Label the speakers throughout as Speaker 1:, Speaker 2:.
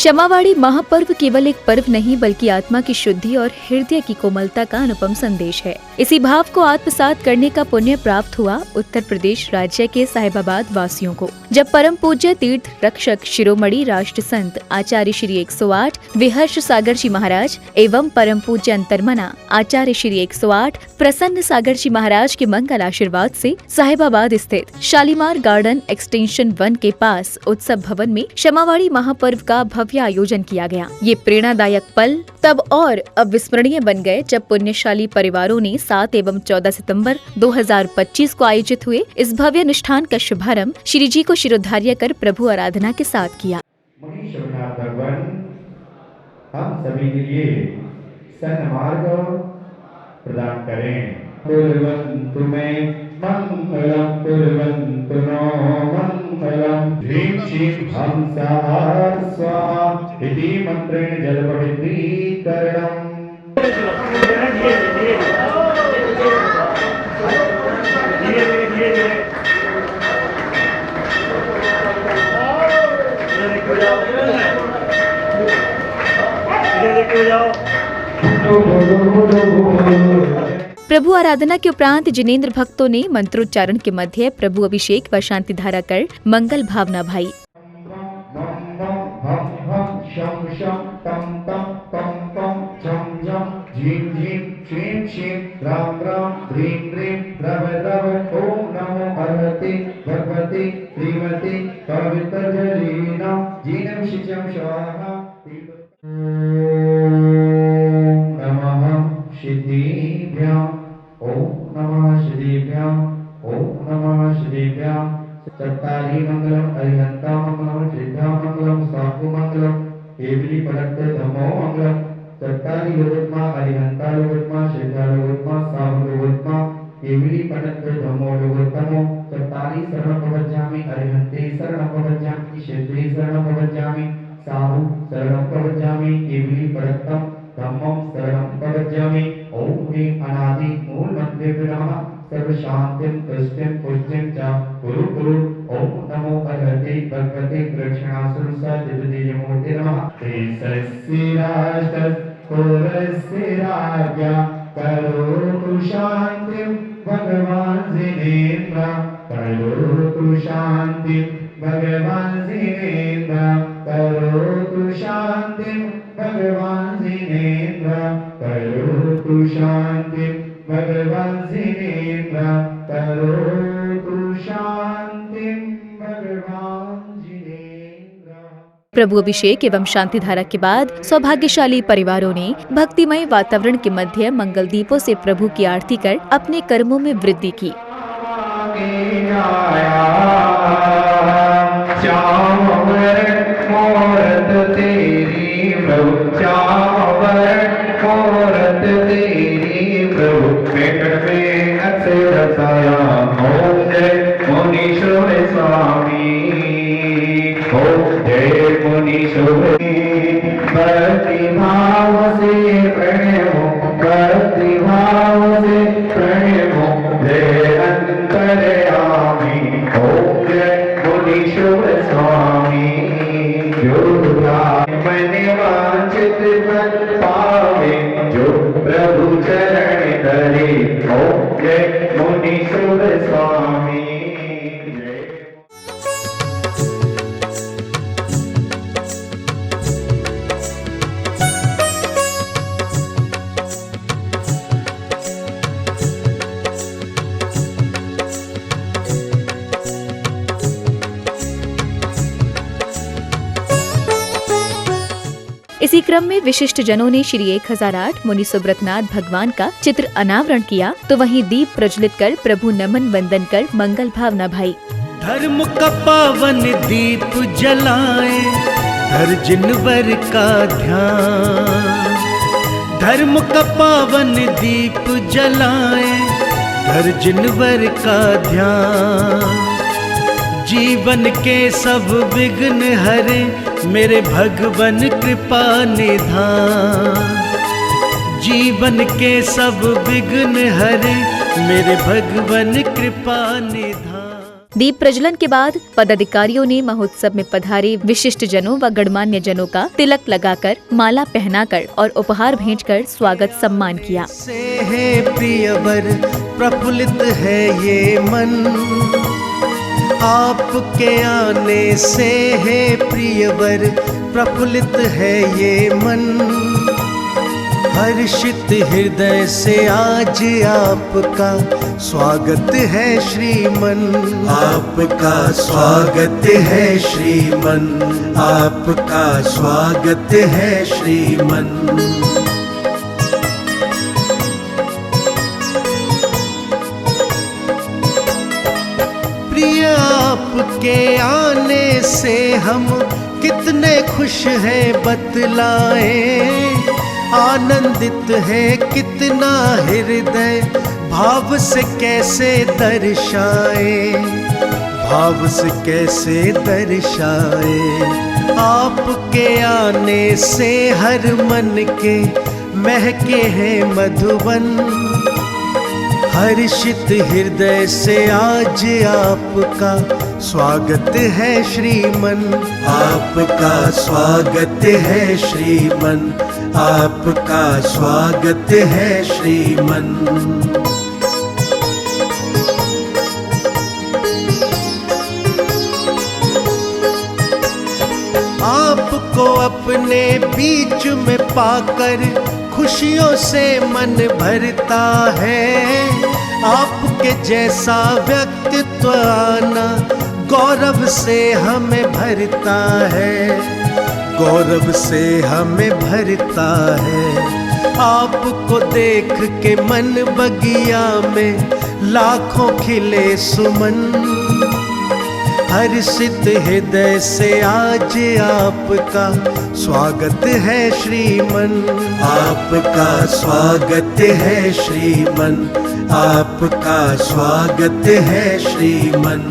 Speaker 1: क्षमावाड़ी महापर्व केवल एक पर्व नहीं बल्कि आत्मा की शुद्धि और हृदय की कोमलता का अनुपम संदेश है। इसी भाव को आत्मसात करने का पुण्य प्राप्त हुआ उत्तर प्रदेश राज्य के साहिबाबाद वासियों को, जब परम पूज्य तीर्थ रक्षक शिरोमणि राष्ट्र संत आचार्य श्री 108 विहर्ष सागर जी महाराज एवं परम पूज्य अंतर्मना आचार्य श्री 108 प्रसन्न सागर जी महाराज के मंगल आशीर्वाद से साहिबाबाद स्थित शालीमार गार्डन एक्सटेंशन 1 के पास उत्सव भवन में क्षमावाड़ी महापर्व का भव्य आयोजन किया गया। ये प्रेरणादायक पल तब और अविस्मरणीय बन गए जब पुण्यशाली परिवारों ने 7 एवं 14 सितंबर 2025 को आयोजित हुए इस भव्य अनुष्ठान का शुभारंभ श्री जी को शिरोधार्य कर प्रभु आराधना के साथ किया।
Speaker 2: भगवान हम सभी के लिए सन्मार्ग प्रदान करें। कुर्वन्तु मे मंगलम कुर्वन्तु नो मंगलम। ह्रीं श्रीं हंसाः स्वाहा इति मंत्रेण जलपवित्रीकरणम्।
Speaker 1: प्रभु आराधना के उपरांत जिनेंद्र भक्तों ने मंत्रोच्चारण के मध्य प्रभु अभिषेक व शांति धारा कर मंगल भावना भाई।
Speaker 2: राम राम ह्रीं ह्रीं रव रव ओम नमो भगवते भगवते श्रीमते पवित्र जलीना जीनम शिचम स्वाहा। चत्तारी मंगलम अरिहंता मंगलम सिद्धा मंगलम साहु मंगलम केवली पदत्त धम्मो मंगलम। चत्तारी लोगोत्मा अरिहंता लोगोत्मा सिद्धा लोगोत्मा साहु लोगोत्मा केवली पदत्त धम्मो लोगोत्तमो। चत्तारी शरणं प्रवज्जामि अरिहन्ते शरणं प्रवज्जामि सिद्धे शरणं प्रवज्जामि साहु शरणं प्रवज्जामि केवली पदत्तं धम्मं शरणं प्रवज्जामि। ओम ह्रीं अनादि मूल मंत्रेभ्यो नमः। सर्व शांतिं तुष्टिं पुष्टिं च कुरु कुरु। ओम नमो भगवते भगवते प्रक्षणासुरसा दिव्यतेजमूर्ते नमः। तेजस्विराष्ट्र पुरस्य राज्ञा करोतु शान्तिं भगवान् जिनेन्द्र। करोतु शान्तिं भगवान् जिनेन्द्र। करोतु शान्तिं भगवान् जिनेन्द्र। करोतु शान्तिं भगवान् जिनेन्द्र। करोतु शान्तिं भगवान् जिनेन्द्र।
Speaker 1: प्रभु अभिषेक एवं शांति धारा के बाद सौभाग्यशाली परिवारों ने भक्तिमय वातावरण के मध्य मंगल दीपों से प्रभु की आरती कर अपने कर्मों में वृद्धि की।
Speaker 2: भक्ति भाव से प्रणमो भक्ति भाव से प्रणमो जय अंतर्यामी। ओम जय मुनीश्वर स्वामी। जो मन वांछित फल पावे जो प्रभु चरण धरे। ओम जय मुनीश्वर स्वामी।
Speaker 1: इसी क्रम में विशिष्ट जनों ने श्री 1008 मुनि सुब्रतनाथ भगवान का चित्र अनावरण किया, तो वहीं दीप प्रज्वलित कर प्रभु नमन वंदन कर मंगल भावना भाई।
Speaker 3: धर्म का पावन दीप जलाए धर जिनवर का ध्यान। धर्म का पावन दीप जलाए धर जिनवर का ध्यान। जीवन के सब विघ्न हरे मेरे भगवन कृपा निधान। जीवन के सब विघ्न हरे मेरे भगवन कृपा निधान।
Speaker 1: दीप प्रज्वलन के बाद पदाधिकारियों ने महोत्सव में पधारे विशिष्ट जनों व गणमान्य जनों का तिलक लगाकर, माला पहनाकर और उपहार भेंटकर स्वागत सम्मान किया।
Speaker 3: से है प्रियवर प्रफुल्लित है ये मन, आपके आने से है प्रियवर प्रफुल्लित है ये मन। हर्षित हृदय से आज आपका स्वागत है श्रीमन, आपका स्वागत है श्रीमन, आपका स्वागत है श्रीमन। प्रिय आपके आने से हम कितने खुश हैं बतलाएं, आनंदित है कितना हृदय भाव से कैसे दर्शाए, भाव से कैसे दर्शाए। आपके आने से हर मन के महके हैं मधुबन, हर्षित हृदय से आज आपका स्वागत है श्रीमन, आपका स्वागत है श्रीमन, आपका स्वागत है श्रीमन। आपको अपने बीच में पाकर खुशियों से मन भरता है, आपके जैसा व्यक्तित्व आना गौरव से हमें भरता है, गौरव से हमें भरता है। आपको देख के मन बगिया में लाखों खिले सुमन, हर्षित हृदय से आज आपका स्वागत है श्रीमन, आपका स्वागत है श्रीमन, आपका स्वागत है श्रीमन।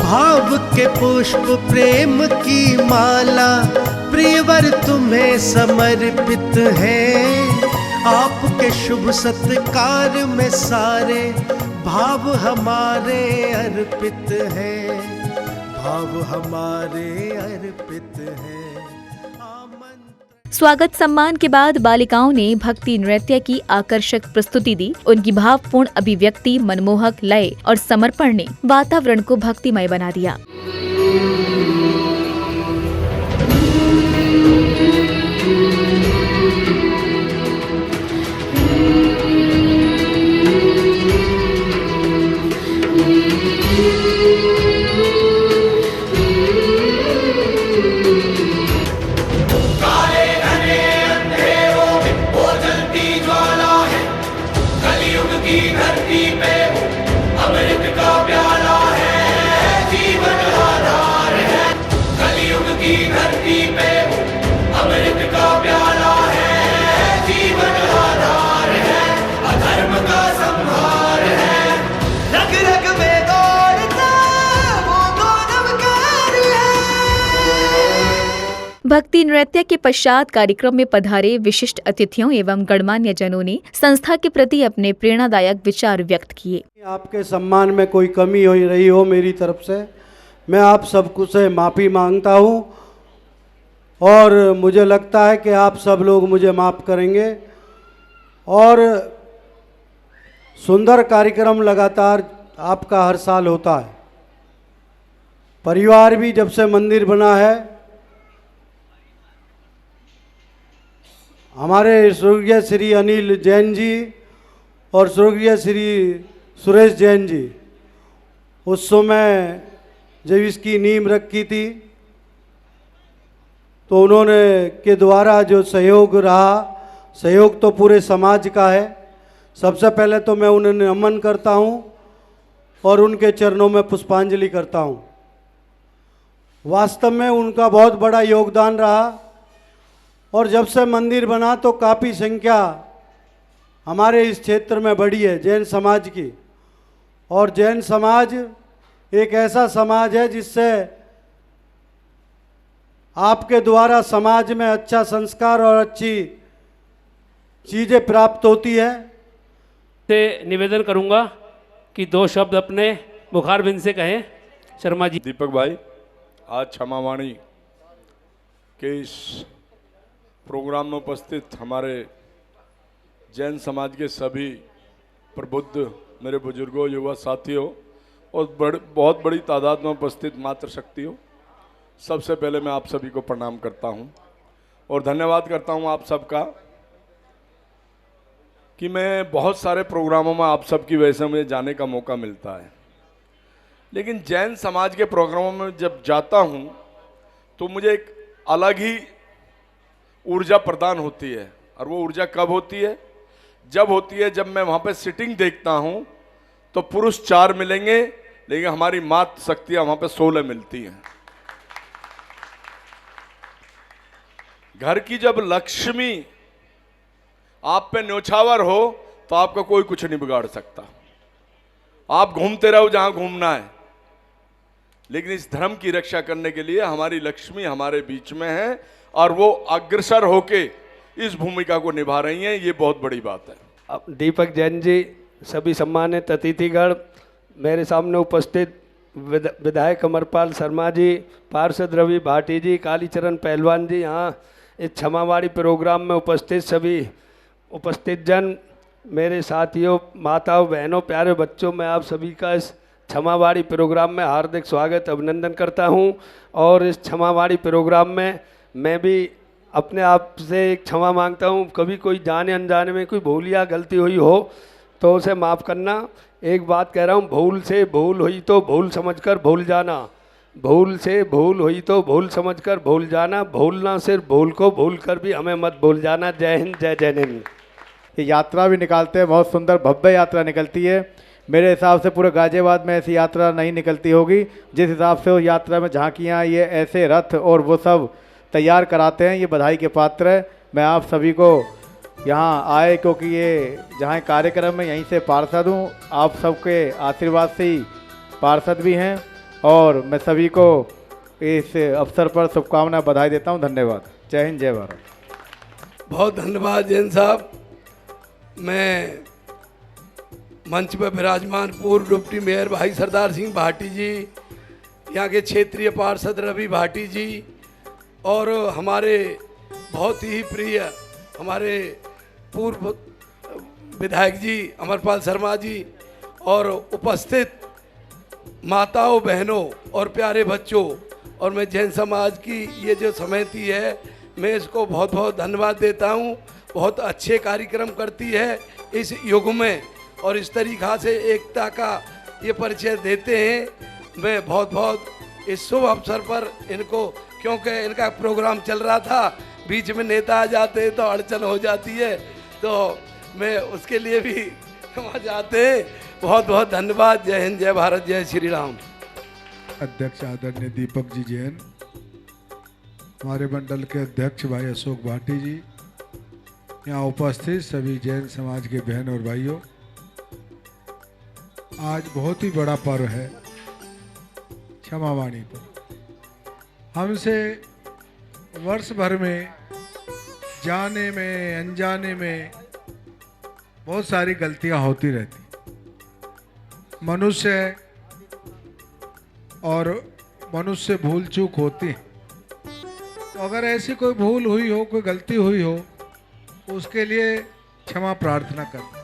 Speaker 3: भाव के पुष्प प्रेम की माला प्रियवर तुम्हें समर्पित है, आपके शुभ सत्कार में सारे भाव हमारे अर्पित हैं, भाव हमारे अर्पित हैं।
Speaker 1: स्वागत सम्मान के बाद बालिकाओं ने भक्ति नृत्य की आकर्षक प्रस्तुति दी। उनकी भावपूर्ण अभिव्यक्ति, मनमोहक लय और समर्पण ने वातावरण को भक्तिमय बना दिया। भक्ति नृत्य के पश्चात कार्यक्रम में पधारे विशिष्ट अतिथियों एवं गणमान्य जनों ने संस्था के प्रति अपने प्रेरणादायक विचार व्यक्त किए।
Speaker 4: आपके सम्मान में कोई कमी हो रही हो मेरी तरफ से, मैं आप सबको से माफ़ी मांगता हूं और मुझे लगता है कि आप सब लोग मुझे माफ़ करेंगे। और सुंदर कार्यक्रम लगातार आपका हर साल होता है। परिवार भी जब से मंदिर बना है, हमारे स्वर्गीय श्री अनिल जैन जी और स्वर्गीय श्री सुरेश जैन जी उस समय जब इसकी नींव रखी थी तो उन्होंने के द्वारा जो सहयोग रहा, सहयोग तो पूरे समाज का है। सबसे पहले तो मैं उन्हें नमन करता हूं और उनके चरणों में पुष्पांजलि करता हूं। वास्तव में उनका बहुत बड़ा योगदान रहा और जब से मंदिर बना तो काफ़ी संख्या हमारे इस क्षेत्र में बढ़ी है जैन समाज की। और जैन समाज एक ऐसा समाज है जिससे आपके द्वारा समाज में अच्छा संस्कार और अच्छी चीज़ें प्राप्त होती है।
Speaker 5: से निवेदन करूंगा कि 2 शब्द अपने मुखारबिंद से कहें। शर्मा जी।
Speaker 6: दीपक भाई, आज क्षमावाणी के इस प्रोग्राम में उपस्थित हमारे जैन समाज के सभी प्रबुद्ध मेरे बुजुर्गों, युवा साथियों और बहुत बड़ी तादाद में उपस्थित मातृशक्तियों, सबसे पहले मैं आप सभी को प्रणाम करता हूं और धन्यवाद करता हूं आप सबका कि मैं बहुत सारे प्रोग्रामों में आप सबकी वजह से मुझे जाने का मौका मिलता है, लेकिन जैन समाज के प्रोग्रामों में जब जाता हूं तो मुझे एक अलग ही ऊर्जा प्रदान होती है। और वो ऊर्जा कब होती है? जब होती है जब मैं वहाँ पे सिटिंग देखता हूँ तो पुरुष 4 मिलेंगे, लेकिन हमारी मातृ शक्तियाँ वहाँ पे 16 मिलती हैं। घर की जब लक्ष्मी आप पे न्योछावर हो तो आपका कोई कुछ नहीं बिगाड़ सकता। आप घूमते रहो जहाँ घूमना है, लेकिन इस धर्म की रक्षा करने के लिए हमारी लक्ष्मी हमारे बीच में है और वो अग्रसर होके इस भूमिका को निभा रही हैं। ये बहुत बड़ी बात है।
Speaker 7: अब दीपक जैन जी, सभी सम्मानित अतिथिगण, मेरे सामने उपस्थित विधायक अमरपाल शर्मा जी, पार्षद रवि भाटी जी, कालीचरण पहलवान जी, यहाँ इस क्षमावाणी प्रोग्राम में उपस्थित सभी उपस्थित जन, मेरे साथियों, माताओं, बहनों, प्यारे बच्चों, मैं आप सभी का इस क्षमावाणी प्रोग्राम में हार्दिक स्वागत अभिनंदन करता हूं। और इस क्षमावाणी प्रोग्राम में मैं भी अपने आप से एक क्षमा मांगता हूं। कभी कोई जाने अनजाने में कोई भूल या गलती हुई हो तो उसे माफ़ करना। एक बात कह रहा हूं, भूल से भूल हुई तो भूल समझकर भूल जाना, भूल से भूल हुई तो भूल समझकर भूल जाना, भूलना सिर्फ भूल को भूल कर भी हमें मत भूल जाना। जय हिंद, जय जैन।
Speaker 2: ये यात्रा भी निकालते हैं, बहुत सुंदर भव्य यात्रा निकलती है। मेरे हिसाब से पूरे गाजियाबाद में ऐसी यात्रा नहीं निकलती होगी। जिस हिसाब से उस यात्रा में झांकियाँ, ये ऐसे रथ और वो सब तैयार कराते हैं, ये बधाई के पात्र है। मैं आप सभी को यहाँ आए क्योंकि ये जहाँ कार्यक्रम है यहीं से पार्षद हूँ, आप सबके आशीर्वाद से ही पार्षद भी हैं और मैं सभी को इस अवसर पर शुभकामनाएं बधाई देता हूँ। धन्यवाद। जय हिंद, जय भारत।
Speaker 8: बहुत धन्यवाद जैन साहब। मैं मंच पर विराजमान पूर्व डिप्टी मेयर भाई सरदार सिंह भाटी जी, यहाँ के क्षेत्रीय पार्षद रवि भाटी जी और हमारे बहुत ही प्रिय हमारे पूर्व विधायक जी अमरपाल शर्मा जी और उपस्थित माताओं, बहनों और प्यारे बच्चों, और मैं जैन समाज की ये जो समिति है मैं इसको बहुत बहुत धन्यवाद देता हूँ। बहुत अच्छे कार्यक्रम करती है इस युग में और इस तरीक़ा से एकता का ये परिचय देते हैं। मैं बहुत बहुत इस शुभ अवसर पर इनको, क्योंकि इनका प्रोग्राम चल रहा था, बीच में नेता आ जाते हैं तो अड़चन हो जाती है, तो मैं उसके लिए भी क्षमा चाहते हैं। बहुत बहुत धन्यवाद। जय हिंद, जय भारत, जय श्री राम।
Speaker 9: अध्यक्ष आदरणीय दीपक जी जैन, हमारे मंडल के अध्यक्ष भाई अशोक भाटी जी, यहाँ उपस्थित सभी जैन समाज के बहन और भाइयों, आज बहुत ही बड़ा पर्व है क्षमावाणी पर। हमसे वर्ष भर में जाने में अनजाने में बहुत सारी गलतियां होती रहती। मनुष्य और मनुष्य भूल चूक होती। तो अगर ऐसी कोई भूल हुई हो, कोई गलती हुई हो, उसके लिए क्षमा प्रार्थना करना।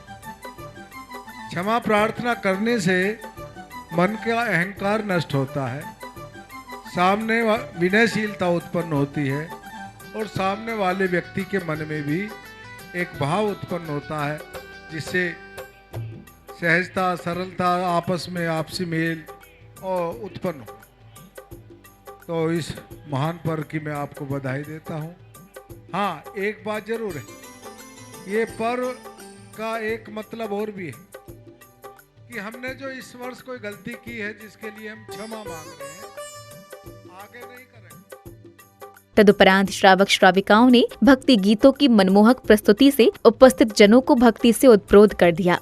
Speaker 9: क्षमा प्रार्थना करने से मन का अहंकार नष्ट होता है, सामने विनयशीलता उत्पन्न होती है और सामने वाले व्यक्ति के मन में भी एक भाव उत्पन्न होता है जिससे सहजता, सरलता, आपस में आपसी मेल और उत्पन्न हो। तो इस महान पर्व की मैं आपको बधाई देता हूँ। हाँ, एक बात जरूर है, ये पर्व का एक मतलब और भी है कि हमने जो इस वर्ष कोई गलती की है जिसके लिए हम क्षमा मांग रहे हैं, आगे नहीं करेंगे।
Speaker 1: तदुपरांत श्रावक श्राविकाओं ने भक्ति गीतों की मनमोहक प्रस्तुति से उपस्थित जनों को भक्ति से उत्प्रोत कर दिया।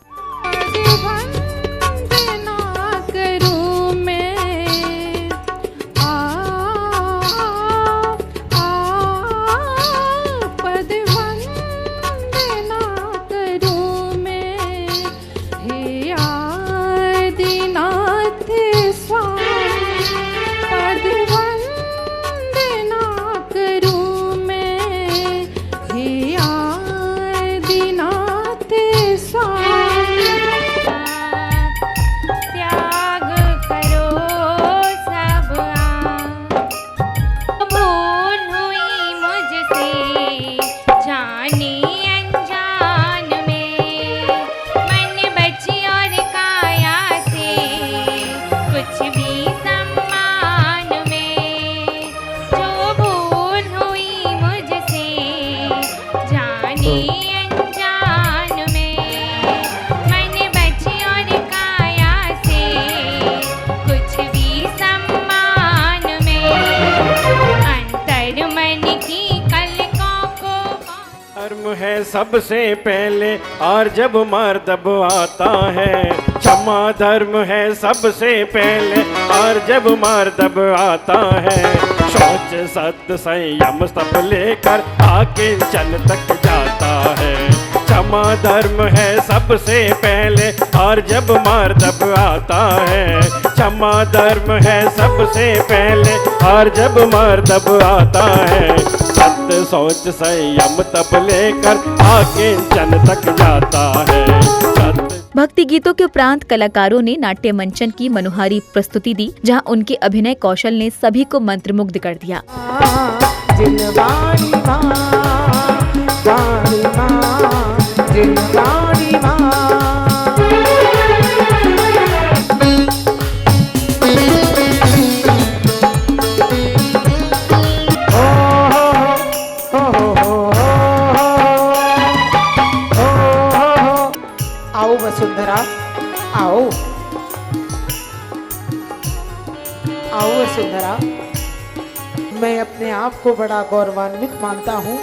Speaker 10: है सबसे पहले और जब मर्तब आता है। क्षमा धर्म है सबसे पहले और जब मर्तब आता है। शौच सत्य संयम सब लेकर आके चल तक जाता है। क्षमा धर्म है सबसे पहले और जब मर्तब आता है। क्षमा धर्म है सबसे पहले और जब मर्तब आता है। सत्य सोच संयम तब लेकर आगे जन तक जाता है।
Speaker 1: भक्ति गीतों के उपरांत कलाकारों ने नाट्य मंचन की मनोहारी प्रस्तुति दी, जहां उनके अभिनय कौशल ने सभी को मंत्रमुग्ध कर दिया।
Speaker 11: आओ वसुंधरा, आओ आओ वसुंधरा, मैं अपने आप को बड़ा गौरवान्वित मानता हूँ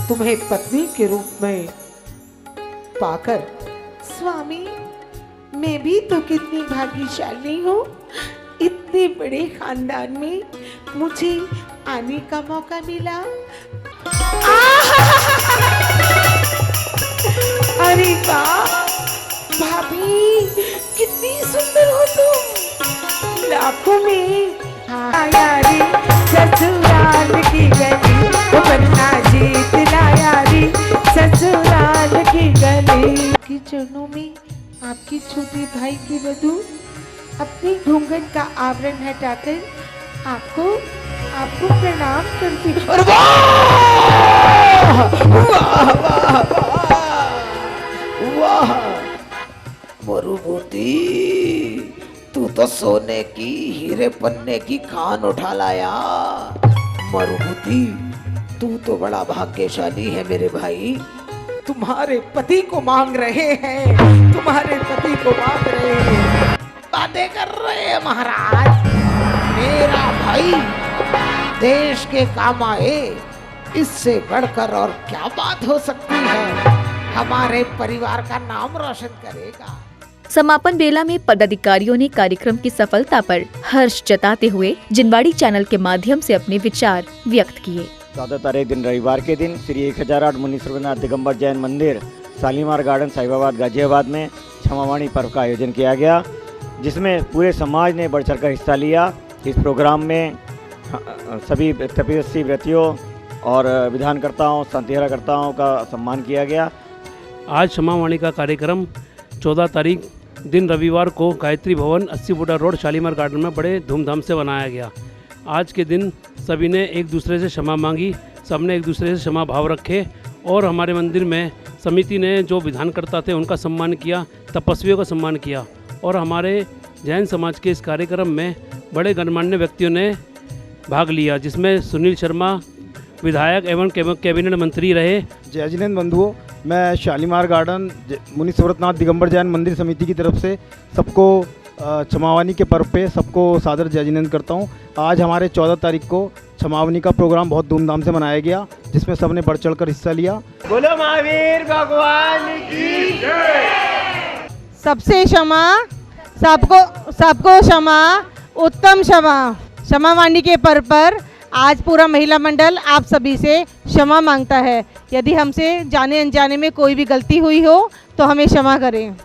Speaker 11: तुम्हें पत्नी के रूप में पाकर। स्वामी, मैं भी तो कितनी भाग्यशाली हूँ, इतने बड़े खानदान में मुझे आने का मौका मिला। अरे वाह भाभी, कितनी सुंदर हो तुम, लाखों में। यारी ससुराल की गली, वो बनना जीत लाया रे ससुराल की गली। की चरणों में आपकी छोटे भाई की वधू अपनी घूंघट का आवरण हटाकर आपको प्रणाम करती। और वाह वाह वाह वाह, मरुभूति, तू तो सोने की हीरे पन्ने की खान उठा लाया। मरुभूति, तू तो बड़ा भाग्यशाली है मेरे भाई, तुम्हारे पति को मांग रहे हैं, तुम्हारे पति को मांग रहे हैं, बातें कर रहे हैं महाराज। मेरा भाई देश के काम आए, इससे बढ़कर और क्या बात हो सकती है। हमारे परिवार का नाम रोशन करेगा।
Speaker 1: समापन बेला में पदाधिकारियों ने कार्यक्रम की सफलता पर हर्ष जताते हुए जिनवाड़ी चैनल के माध्यम से अपने विचार व्यक्त किए।
Speaker 12: 14 तारीख दिन रविवार के दिन श्री 1008 मुनि सर्वनाथ दिगंबर जैन मंदिर शालीमार गार्डन साहिबाबाद गाजियाबाद में क्षमावाणी पर्व का आयोजन किया गया, जिसमें पूरे समाज ने बढ़ चढ़कर हिस्सा लिया। इस प्रोग्राम में सभी तपस्वी व्रतियों और विधानकर्ताओं, शांतिहराकर्ताओं का सम्मान किया गया।
Speaker 5: आज क्षमावाणी का कार्यक्रम 14 तारीख दिन रविवार को गायत्री भवन 80 फुटा रोड शालीमार गार्डन में बड़े धूमधाम से मनाया गया। आज के दिन सभी ने एक दूसरे से क्षमा मांगी, सबने एक दूसरे से क्षमा भाव रखे और हमारे मंदिर में समिति ने जो विधानकर्ता थे उनका सम्मान किया, तपस्वियों का सम्मान किया और हमारे जैन समाज के इस कार्यक्रम में बड़े गणमान्य व्यक्तियों ने भाग लिया, जिसमें सुनील शर्मा विधायक एवं कैबिनेट मंत्री रहे।
Speaker 13: जय जिनेंद्र बंधुओं, मैं शालीमार गार्डन मुनि सर्वनाथ दिगंबर जैन मंदिर समिति की तरफ से सबको क्षमावानी के पर्व पे सबको सादर जय जिनेंद्र करता हूँ। आज हमारे 14 तारीख को क्षमावानी का प्रोग्राम बहुत धूमधाम से मनाया गया, जिसमें सबने बढ़ चढ़कर हिस्सा लिया।
Speaker 10: बोलो महावीर भगवान की जय।
Speaker 14: सबसे क्षमा, सबको क्षमा, उत्तम क्षमा। क्षमावाणी के पर्व पर आज पूरा महिला मंडल आप सभी से क्षमा मांगता है। यदि हमसे जाने अनजाने में कोई भी गलती हुई हो तो हमें क्षमा करें।